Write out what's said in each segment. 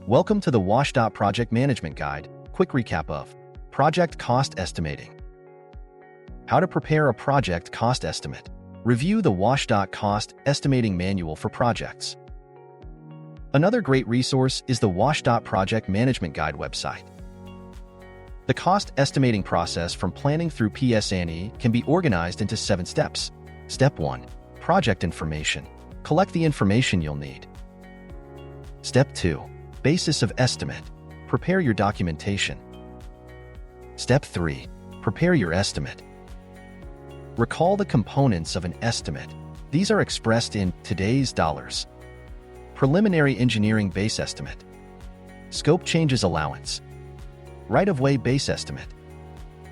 Welcome to the WashDOT Project Management Guide. Quick recap of Project Cost Estimating. How to prepare a project cost estimate. Review the WashDOT Cost Estimating Manual for projects. Another great resource is the WashDOT Project Management Guide website. The cost estimating process from planning through PS&E can be organized into 7 steps. Step 1. Project information. Collect the information you'll need. Step 2. Basis of estimate. Prepare your documentation. Step 3. Prepare your estimate. Recall the components of an estimate. These are expressed in today's dollars. Preliminary engineering base estimate. Scope changes allowance. Right-of-way base estimate.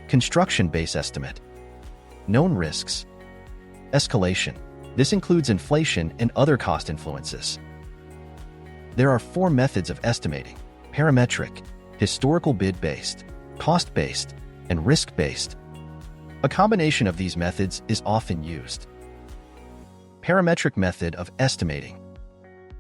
Construction base estimate. Known risks. Escalation. This includes inflation and other cost influences. There are 4 methods of estimating: parametric, historical bid-based, cost-based, and risk-based. A combination of these methods is often used. Parametric method of estimating.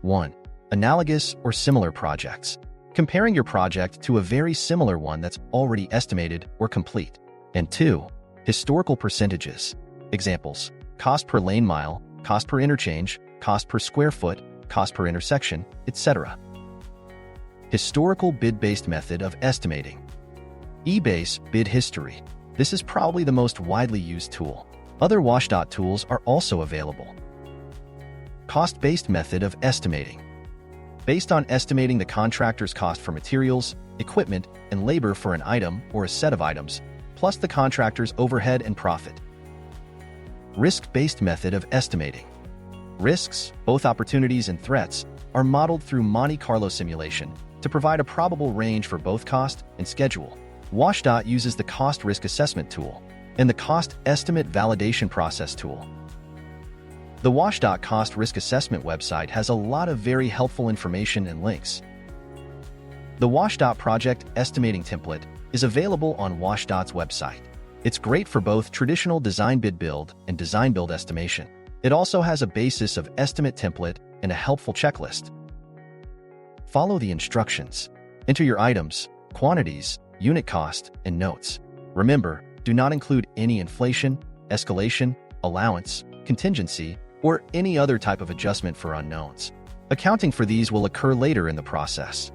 1. Analogous or similar projects. Comparing your project to a very similar one that's already estimated or complete. And 2. Historical percentages. Examples: cost per lane mile, cost per interchange, cost per square foot, cost per intersection, etc. Historical bid-based method of estimating. eBase bid history. This is probably the most widely used tool. Other WashDOT tools are also available. Cost-based method of estimating. Based on estimating the contractor's cost for materials, equipment, and labor for an item or a set of items, plus the contractor's overhead and profit. Risk-based method of estimating. Risks, both opportunities and threats, are modeled through Monte Carlo simulation to provide a probable range for both cost and schedule. WashDOT uses the Cost Risk Assessment tool and the Cost Estimate Validation Process tool. The WashDOT Cost Risk Assessment website has a lot of very helpful information and links. The WashDOT Project Estimating Template is available on WashDOT's website. It's great for both traditional design bid build and design build estimation. It also has a basis of estimate template and a helpful checklist. Follow the instructions. Enter your items, quantities, unit cost, and notes. Remember, do not include any inflation, escalation, allowance, contingency, or any other type of adjustment for unknowns. Accounting for these will occur later in the process.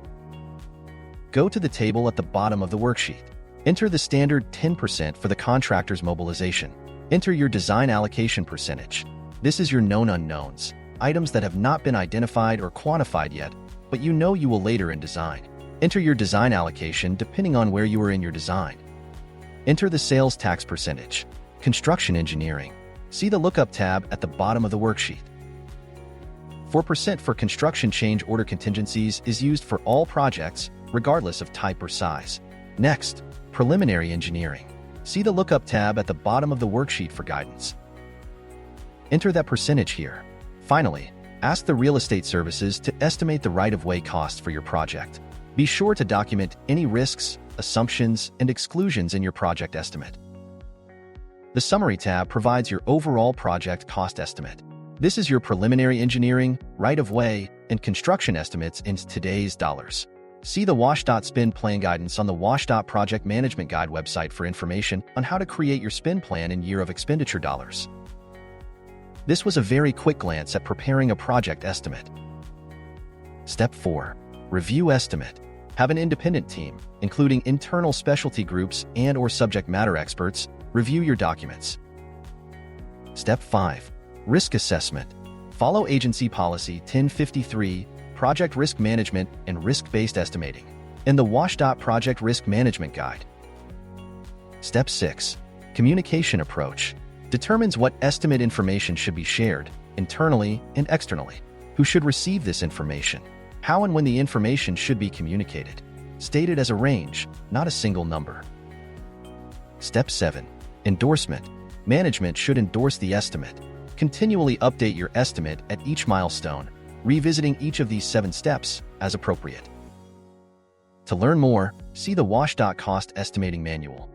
Go to the table at the bottom of the worksheet. Enter the standard 10% for the contractor's mobilization. Enter your design allocation percentage. This is your known unknowns, items that have not been identified or quantified yet, but you know you will later in design. Enter your design allocation depending on where you are in your design. Enter the sales tax percentage. Construction engineering. See the lookup tab at the bottom of the worksheet. 4% for construction change order contingencies is used for all projects, regardless of type or size. Next, preliminary engineering. See the lookup tab at the bottom of the worksheet for guidance. Enter that percentage here. Finally, ask the real estate services to estimate the right-of-way cost for your project. Be sure to document any risks, assumptions, and exclusions in your project estimate. The Summary tab provides your overall project cost estimate. This is your preliminary engineering, right-of-way, and construction estimates in today's dollars. See the WashDOT Spend Plan guidance on the WashDOT Project Management Guide website for information on how to create your spend plan in year of expenditure dollars. This was a very quick glance at preparing a project estimate. Step 4. Review estimate. Have an independent team, including internal specialty groups and/or subject matter experts, review your documents. Step 5. Risk assessment. Follow Agency Policy 1053, Project Risk Management and Risk-Based Estimating, and the WashDOT Project Risk Management Guide. Step 6. Communication approach. Determines what estimate information should be shared, internally and externally. Who should receive this information? How and when the information should be communicated. Stated as a range, not a single number. Step 7. Endorsement. Management should endorse the estimate. Continually update your estimate at each milestone, revisiting each of these 7 steps as appropriate. To learn more, see the WashDOT Cost Estimating Manual.